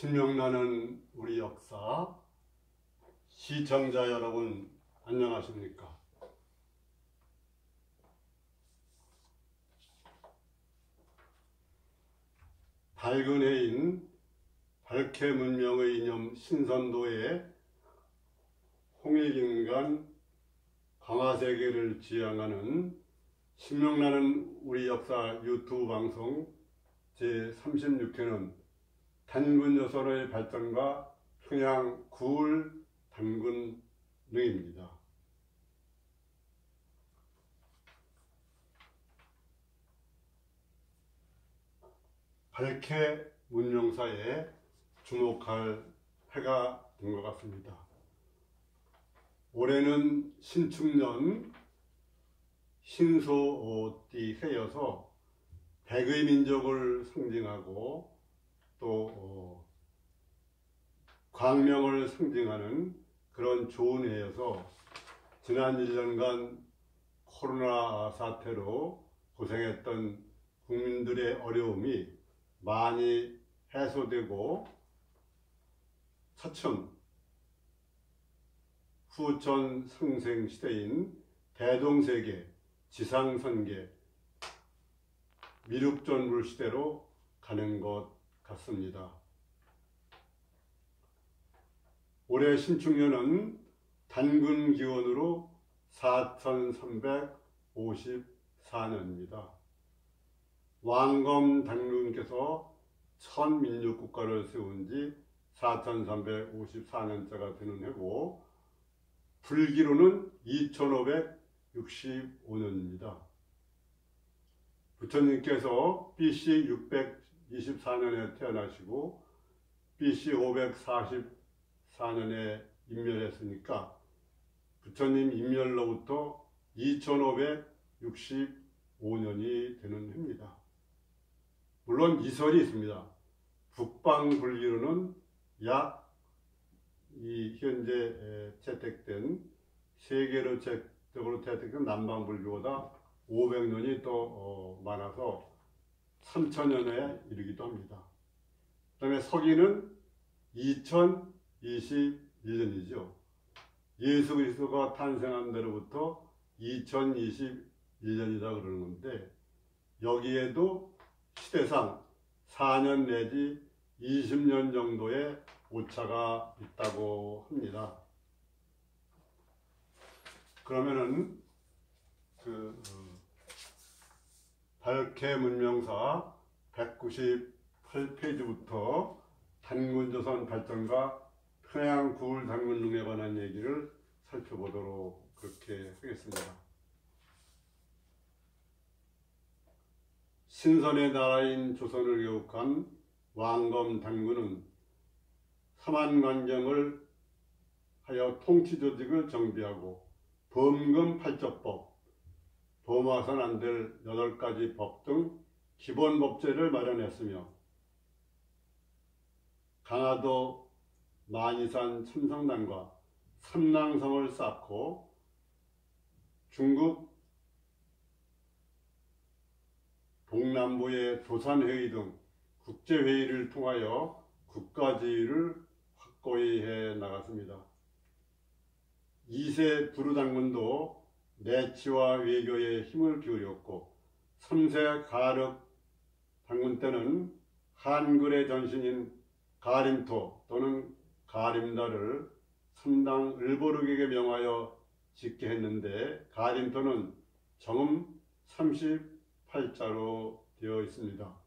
신명나는 우리 역사 시청자 여러분 안녕하십니까? 밝은 해인 발해문명의 이념 신선도의 홍익인간 강화세계를 지향하는 신명나는 우리 역사 유튜브 방송 제36회는 단군 여선의 발전과 평양 구울 단군 등입니다. 발해 문명사에 주목할 해가 된 것 같습니다. 올해는 신축년 신소띠 해여서 백의 민족을 상징하고 또 광명을 상징하는 그런 좋은 해여서 지난 1년간 코로나 사태로 고생했던 국민들의 어려움이 많이 해소되고 차츰 후천 상생 시대인 대동세계, 지상선계, 미륵전불 시대로 가는 것 같습니다. 올해 신축년은 단군 기원으로 4354년입니다. 왕검 단군께서 천민족국가를 세운 지 4354년째가 되는 해고 불기로는 2565년입니다. 부처님께서 BC 624년에 태어나시고 BC 544년에 인멸했으니까 부처님 인멸로부터 2565년이 되는 해입니다. 물론 이설이 있습니다. 북방불기로는 약 이 현재 채택된 세계적으로 채택된 남방불교보다 500년이 더 많아서 3000년에 이르기도 합니다. 그 다음에 서기는 2021년이죠. 예수 그리스도가 탄생한 데로부터 2021년이다 그러는 건데 여기에도 시대상 4년 내지 20년 정도의 오차가 있다고 합니다. 그러면은 발해 문명사 198페이지부터 단군조선 발전과 평양 구울 단군 등에 관한 얘기를 살펴보도록 그렇게 하겠습니다. 신선의 나라인 조선을 개국한 왕검 단군은 삼한관경을 하여 통치조직을 정비하고 범금 8조법, 범하선 안 될 8가지 법 등 기본법제를 마련했으며 강화도 만이산 첨성단과 삼랑성을 쌓고 중국 동남부의 조산회의 등 국제회의를 통하여 국가지위를 확고히 해 나갔습니다. 2세 부르단군도 내치와 외교에 힘을 기울였고 3세 가륵 단군 때는 한글의 전신인 가림토 또는 가림다를 삼당 을보르객에 명하여 짓게 했는데 가림토는 정음 38자로 되어 있습니다.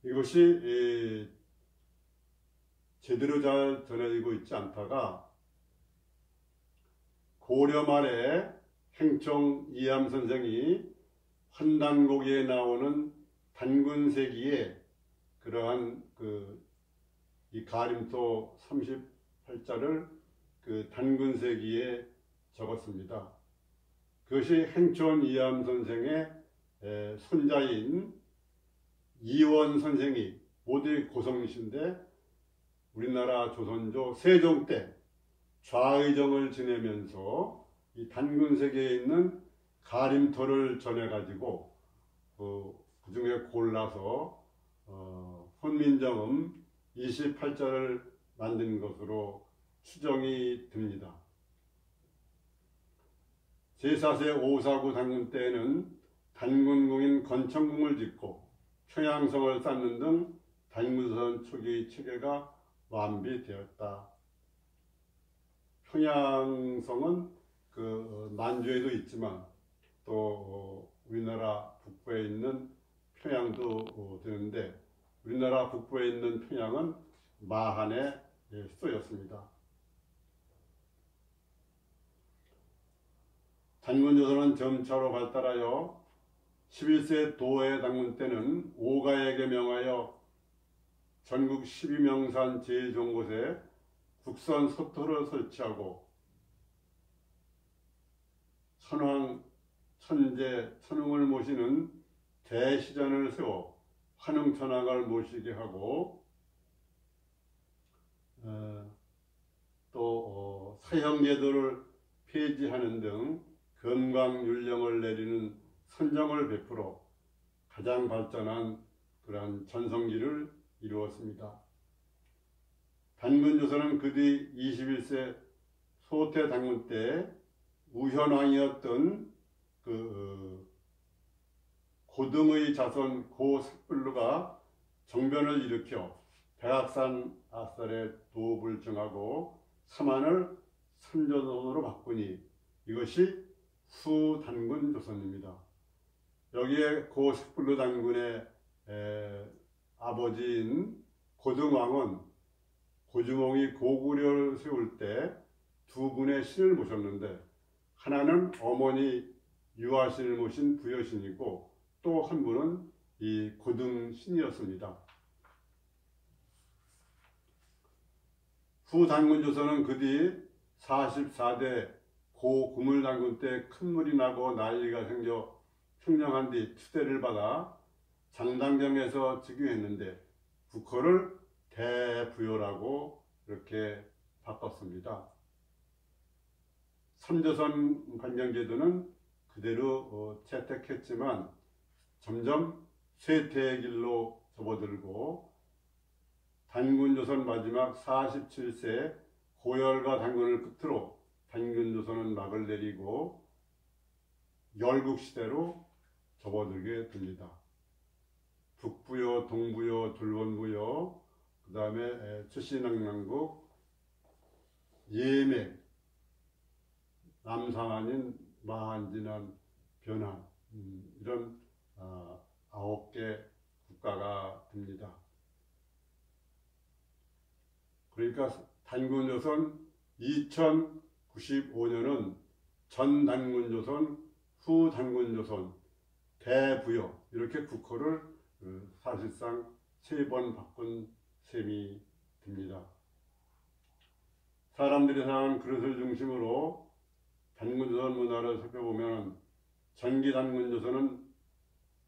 이것이 제대로 잘 전해지고 있지 않다가 고려 말에 행총 이암 선생이 환단고기에 나오는 단군세기에 그러한 이 가림토 38자를 단군세기에 적었습니다. 그것이 행촌 이암 선생의 손자인 이원 선생이 모두 고성이신데 우리나라 조선조 세종 때 좌의정을 지내면서 이 단군세계에 있는 가림토를 전해가지고 그 중에 골라서 혼민정음 28절을 만든 것으로 추정이 됩니다. 제4세 오사구 단군 때에는 단군궁인 건천궁을 짓고 평양성을 쌓는 등 단군조선 초기 체계가 완비되었다. 평양성은 그 만주에도 있지만 또 우리나라 북부에 있는 평양도 되는데 우리나라 북부에 있는 평양은 마한의 수도였습니다. 단군조선은 점차로 발달하여 11세 도의 단군 때는 오가에게 명하여 전국 12명산 제일 좋은 곳에 국선 소토를 설치하고 천황, 천재, 천웅을 모시는 대시전을 세워 환웅천왕을 모시게 하고 또 사형제도를 폐지하는 등 금강율령을 내리는 선정을 베풀어 가장 발전한 그러한 전성기를 이루었습니다. 단군조선은 그 뒤 21세 소태 단군 때 우현왕이었던 그 고등의 자손 고석불루가 정변을 일으켜 백악산 아살의 도읍을 정하고 삼한을 선조선으로 바꾸니 이것이 후단군 조선입니다. 여기에 고석불루 단군의 아버지인 고등왕은 고주몽이 고구려를 세울 때 두 분의 신을 모셨는데 하나는 어머니 유아신을 모신 부여신이고 또 한 분은 이 고등신이었습니다. 후단군조선은 그 뒤 44대 고구물단군 때 큰 물이 나고 난리가 생겨 평정한 뒤 추대를 받아 장당경에서 즉위했는데 국호를 대부요라고 이렇게 바꿨습니다. 삼조선 관정제도는 그대로 채택했지만 점점 쇠퇴의 길로 접어들고 단군조선 마지막 47세 고열과 단군을 끝으로 단군조선은 막을 내리고 열국시대로 접어들게 됩니다. 북부요, 동부요, 둘본부요, 그 다음에 최신왕남국, 예맥, 남상한인 마한진한 변한 이런 9개 국가가 됩니다. 그러니까 단군조선 2095년은 전단군조선, 후단군조선, 대부요 이렇게 국호를 사실상 3번 바꾼 셈이 됩니다. 사람들이 사는 그릇을 중심으로 단군조선 문화를 살펴보면 전기 단군조선은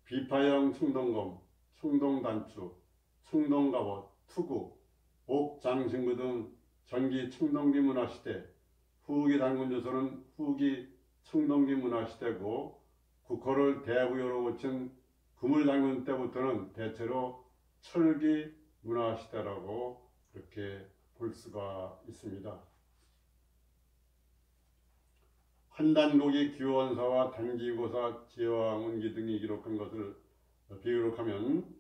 비파형 청동검, 청동단추, 청동갑옷, 투구, 옥장신구 등 전기 청동기 문화시대, 후기 단군조선은 후기 청동기 문화시대고 국호를 대부요로 고친 구물단군 때부터는 대체로 철기 문화시대라고 그렇게 볼 수가 있습니다. 한단국이 규원사와 단기고사, 지화운기 등이 기록한 것을 비교록하면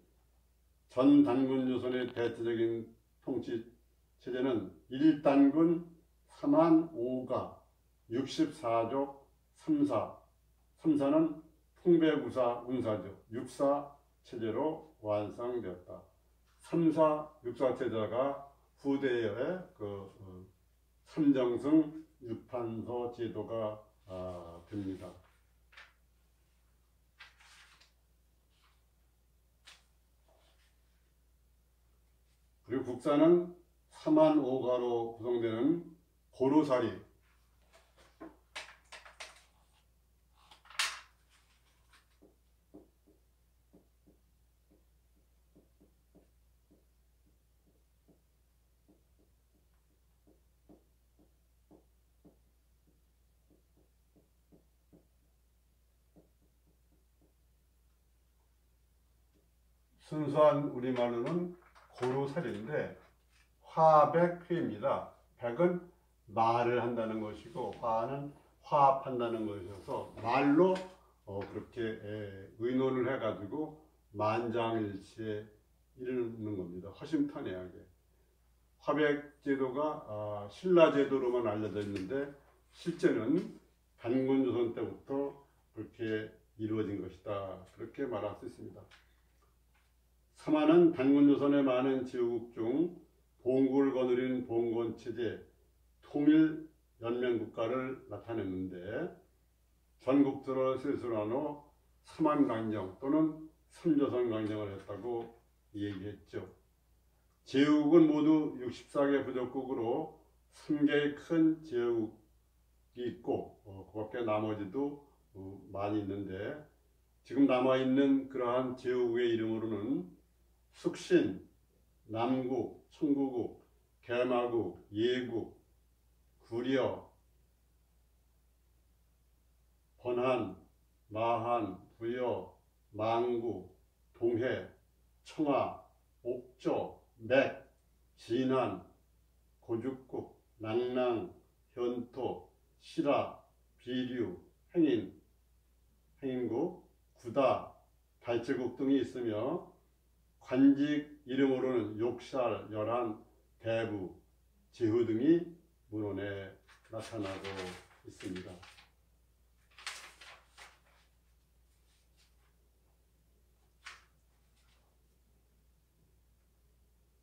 전 단군조선의 대체적인 통치 체제는 1단군 3한 5가 64족 3사, 3사는 풍배구사 운사죠. 6사 체제로 완성되었다. 3사 6사 체제가 후대의 삼정승 유판소 제도가 됩니다. 그리고 국사는 3한 5가로 구성되는 고루사리, 순수한 우리말로는 고루살인데 화백회입니다. 백은 말을 한다는 것이고 화는 화합한다는 것이어서 말로 그렇게 의논을 해가지고 만장일치에 이르는 겁니다. 허심탄회하게. 화백제도가 신라제도로만 알려져 있는데 실제는 단군조선 때부터 그렇게 이루어진 것이다. 그렇게 말할 수 있습니다. 삼하는 단군조선의 많은 지우국 중 봉국을 거느린 봉건체제 통일연맹국가를 나타냈는데 전국들을 세술한 후 삼한강정 또는 삼조선강정을 했다고 얘기했죠. 제후국은 모두 64개 부족국으로 3개의 큰 제후국이 있고 그 밖에 나머지도 많이 있는데 지금 남아있는 그러한 제후국의 이름으로는 숙신, 남국, 청구국, 개마국, 예국, 구려, 번한, 마한, 부여, 망구, 동해, 청하, 옥조, 맥, 진안, 고죽국, 낭랑, 현토, 시라, 비류, 행인국, 구다, 발제국 등이 있으며 관직 이름으로는 욕살, 열한, 대부, 제후 등이 문헌에 나타나고 있습니다.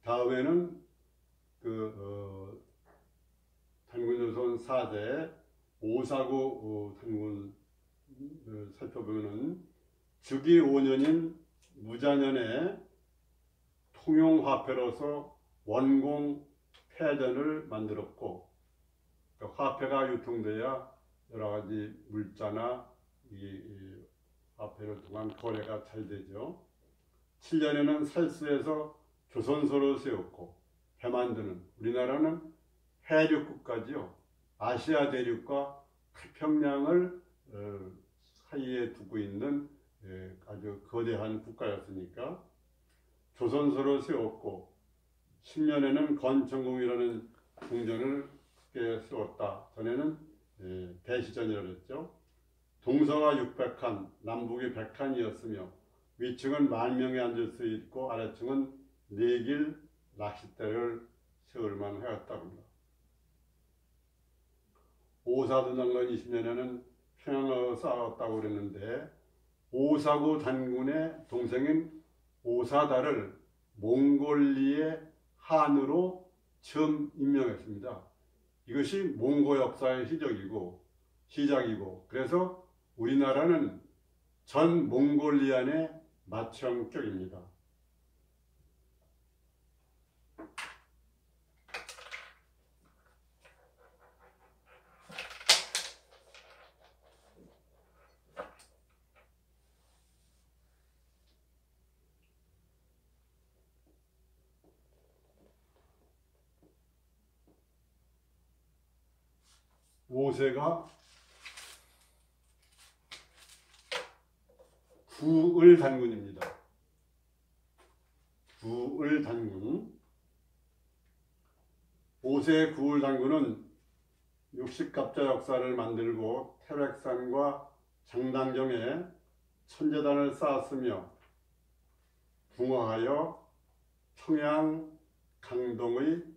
다음에는 단군조선 4대 오사구 단군을 살펴보면은 즉위 5년인 무자년에 통용화폐로서 원공 패전을 만들었고 화폐가 유통돼야 여러가지 물자나 이 화폐를 통한 거래가 잘 되죠. 7년에는 살수에서 조선소를 세웠고 배 만드는 우리나라는 해륙국가지요. 아시아 대륙과 태평양을 사이에 두고 있는 아주 거대한 국가였으니까 조선소를 세웠고 10년에는 건천궁이라는 궁전을 크게 세웠다. 전에는 대시전이라고 했죠. 동서가 600칸, 남북이 100칸이었으며 위층은 10,000명이 앉을 수 있고 아래층은 4길 낚싯대를 세울만 하였다고 합니다. 오사도장간 20년에는 평양을 쌓았다고 그랬는데 오사구 단군의 동생인 오사다를 몽골리의 한으로 처음 임명했습니다. 이것이 몽고 역사의 시작이고 그래서 우리나라는 전 몽골리안의 맏형격입니다. 오세가 구을단군입니다. 구을단군. 오세 구을단군은 60갑자 역사를 만들고 태백산과 장당정에 천재단을 쌓았으며 붕어하여 평양 강동군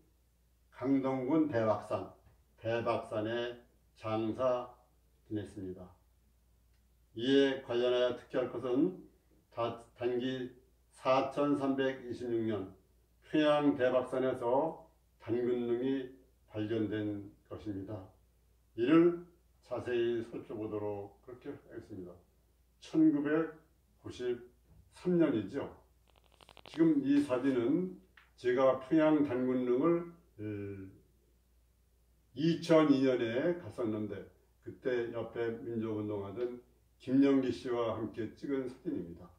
대박산에 장사 지냈습니다. 이에 관련하여 특히할 것은 단기 4326년 평양 대박산에서 단군릉이 발견된 것입니다. 이를 자세히 살펴보도록 그렇게 하겠습니다. 1993년이죠. 지금 이 사진은 제가 평양 단군릉을 2002년에 갔었는데 그때 옆에 민족운동하던 김영기 씨와 함께 찍은 사진입니다.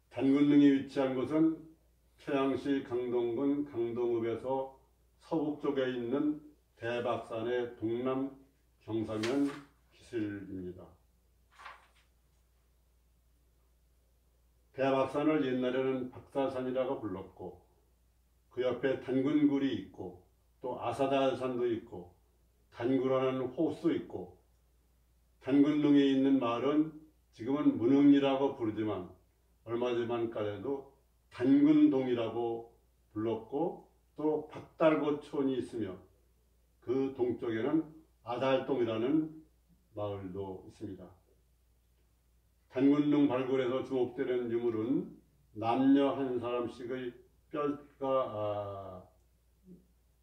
단군릉이 위치한 곳은 평양시 강동군 강동읍에서 서북 쪽에 있는 대박산의 동남 경사면 기슭입니다. 대박산을 옛날에는 박사산이라고 불렀고 그 옆에 단군굴이 있고 또 아사달산도 있고 단구라는 호수도 있고 단군릉에 있는 마을은 지금은 문흥리라고 부르지만 얼마 전까지도 단군동이라고 불렀고 또 박달고촌이 있으며 그 동쪽에는 아달동이라는 마을도 있습니다. 단군릉 발굴에서 주목되는 유물은 남녀 한 사람씩의 뼈가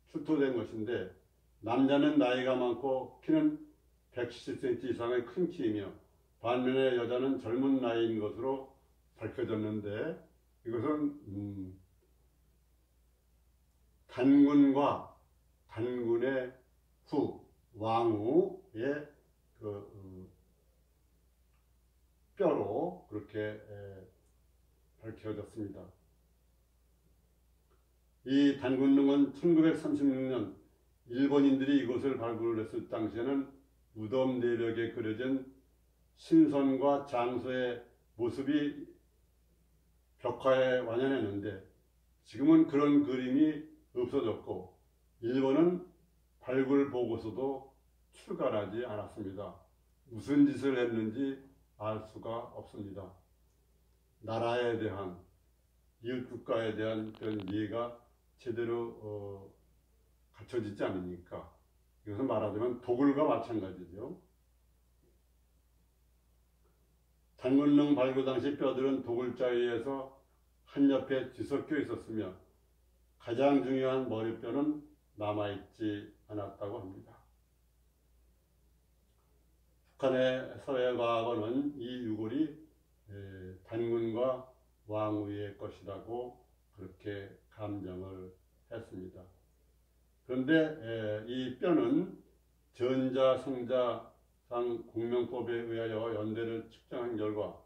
출토된 것인데 남자는 나이가 많고 키는 170cm 이상의 큰 키이며 반면에 여자는 젊은 나이인 것으로 밝혀졌는데 이것은 단군과 단군의 후 왕후의 뼈로 그렇게 밝혀졌습니다. 이 단군릉은 1936년 일본인들이 이곳을 발굴했을 당시에는 무덤 내벽에 그려진 신선과 장소의 모습이 벽화에 완연했는데 지금은 그런 그림이 없어졌고 일본은 발굴 보고서도 출간하지 않았습니다. 무슨 짓을 했는지 알 수가 없습니다. 나라에 대한 이웃 국가에 대한 그런 이해가 제대로 갖춰지지 않으니까 이것은 말하자면 도굴과 마찬가지죠. 단군릉 발굴 당시 뼈들은 도굴자위에서 한 옆에 뒤섞여 있었으며 가장 중요한 머리뼈는 남아있지 않았다고 합니다. 북한의 서해과학원은 이 유골이 단군과 왕후의 것이라고 그렇게 감정을 했습니다. 그런데 이 뼈는 전자성자상 공명법에 의하여 연대를 측정한 결과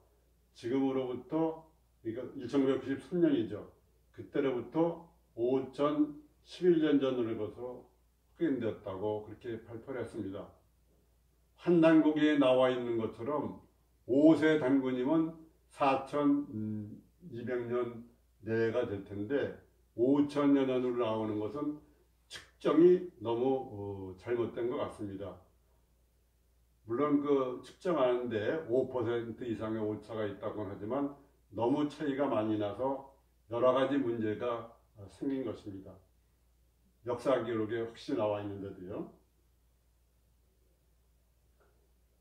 지금으로부터 1993년이죠. 그때로부터 5011년 전의 것으로 확인되었다고 그렇게 발표를 했습니다. 한단국에 나와 있는 것처럼 5세 단군이면 4200년 내가 될 텐데 5000여 년으로 나오는 것은 측정이 너무 잘못된 것 같습니다. 물론 그 측정하는데 5% 이상의 오차가 있다고는 하지만 너무 차이가 많이 나서 여러 가지 문제가 생긴 것입니다. 역사 기록에 혹시 나와 있는데도요.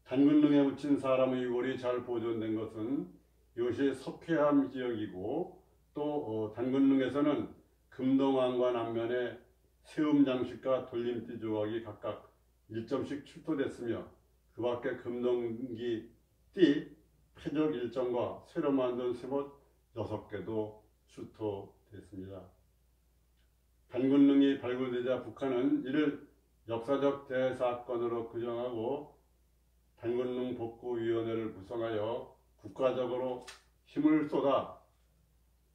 단군릉에 묻힌 사람의 유골이 잘 보존된 것은 이것이 석회암 지역이고 또 단군릉에서는 금동왕과 남면에 세움 장식과 돌림띠 조각이 각각 1점씩 출토됐으며 그 밖에 금동기 띠 패적 1점과 새로 만든 세못 6개도 출토됐습니다. 단군릉이 발굴되자 북한은 이를 역사적 대사건으로 규정하고 단군릉 복구위원회를 구성하여 국가적으로 힘을 쏟아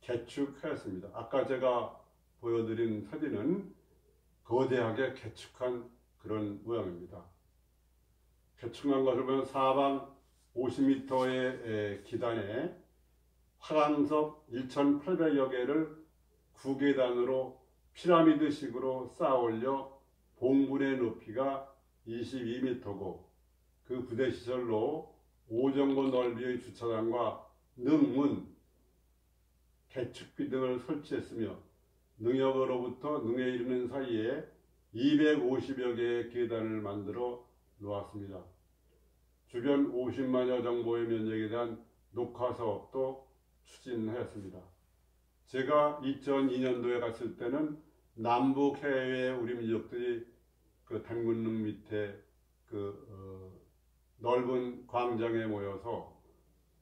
개축하였습니다. 아까 제가 보여드린 사진은 거대하게 개축한 그런 모양입니다. 개축한 것을 보면 사방 50m의 기단에 화강석 1800여 개를 구계단으로 피라미드식으로 쌓아올려 봉분의 높이가 22m고 그 부대시설로 5정고 넓이의 주차장과 능문, 개축비 등을 설치했으며 능역으로부터 능에 이르는 사이에 250여 개의 계단을 만들어 놓았습니다. 주변 50만여 정보의 면적에 대한 녹화 사업도 추진하였습니다. 제가 2002년도에 갔을 때는 남북 해외 우리 민족들이 그 단군릉 밑에 넓은 광장에 모여서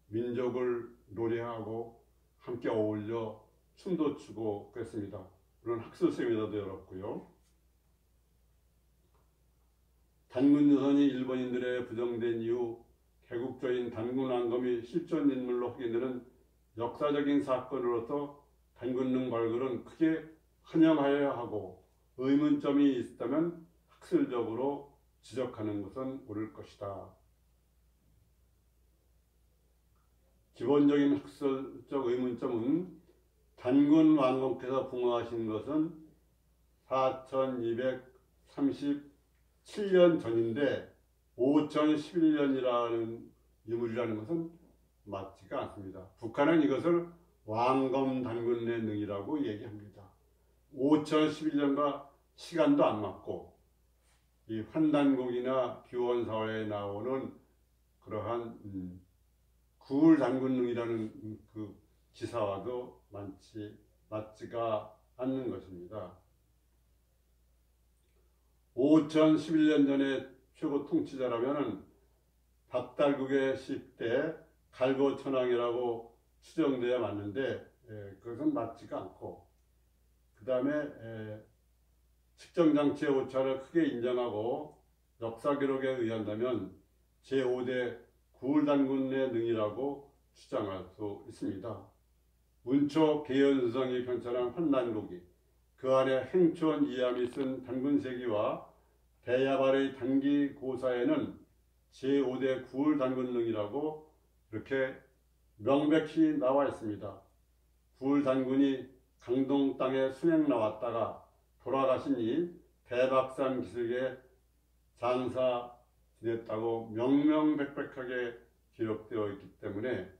민족을 노래하고 함께 어울려 춤도 추고 그랬습니다. 물론 학술 세미나도 열었고요. 단군유선이 일본인들에 부정된 이후 개국조인 단군왕검이 실존 인물로 확인되는 역사적인 사건으로서 단군릉 발굴은 크게 환영하여야 하고 의문점이 있다면 학술적으로 지적하는 것은 옳을 것이다. 기본적인 학술적 의문점은 단군 왕건께서 붕어하신 것은 4237년 전인데 5011년이라는 유물이라는 것은 맞지가 않습니다. 북한은 이것을 왕검 단군의 능이라고 얘기합니다. 5011년과 시간도 안 맞고 이 환단곡이나 규원사화에 나오는 그러한 구울 단군능이라는 그 기사와도 맞지가 않는 것입니다. 5011년 전에 최고 통치자라면 박달국의 시대 갈고천왕이라고 추정돼야 맞는데 그것은 맞지가 않고, 그 다음에 측정장치의 오차를 크게 인정하고 역사 기록에 의한다면 제5대 구울단군의 능이라고 주장할 수 있습니다. 문초 계연수성이 편찬한 환단곡이 그 안에 행초원 이암이 쓴 단군세기와 대야발의 단기고사에는 제5대 구울단군능이라고 이렇게 명백히 나와 있습니다. 구울단군이 강동 땅에 순행 나왔다가 돌아가시니 대박산 기슭에 장사 지냈다고 명명백백하게 기록되어 있기 때문에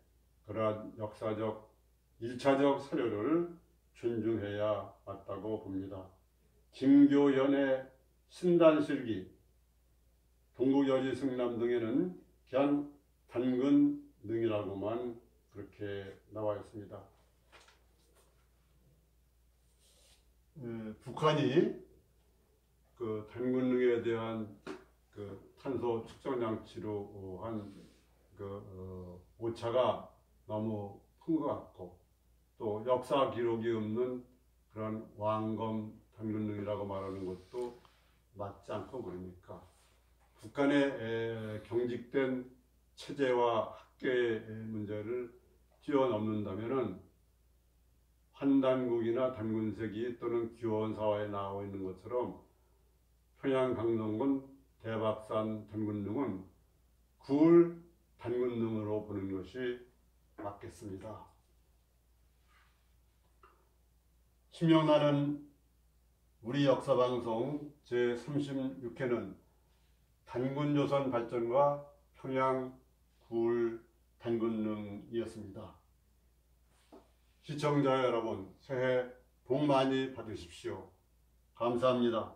그러한 역사적 1차적 사료를 존중해야 맞다고 봅니다. 김교현의 신단실기, 동국여지승남 등에는 그냥 단군능이라고만 그렇게 나와 있습니다. 북한이 그 단군능에 대한 그 탄소 측정 장치로 한 그 오차가 너무 큰 것 같고, 또 역사 기록이 없는 그런 왕검 단군능이라고 말하는 것도 맞지 않고, 그러니까 북한의 경직된 체제와 학계의 문제를 뛰어넘는다면은 환단국이나 단군세기 또는 규원사화에 나와 있는 것처럼 평양 강동군 대박산 단군능은 구울 단군능으로 보는 것이 맞겠습니다. 신명나는 우리 역사방송 제36회는 단군조선 발전과 평양 구울 단군능이었습니다. 시청자 여러분, 새해 복 많이 받으십시오. 감사합니다.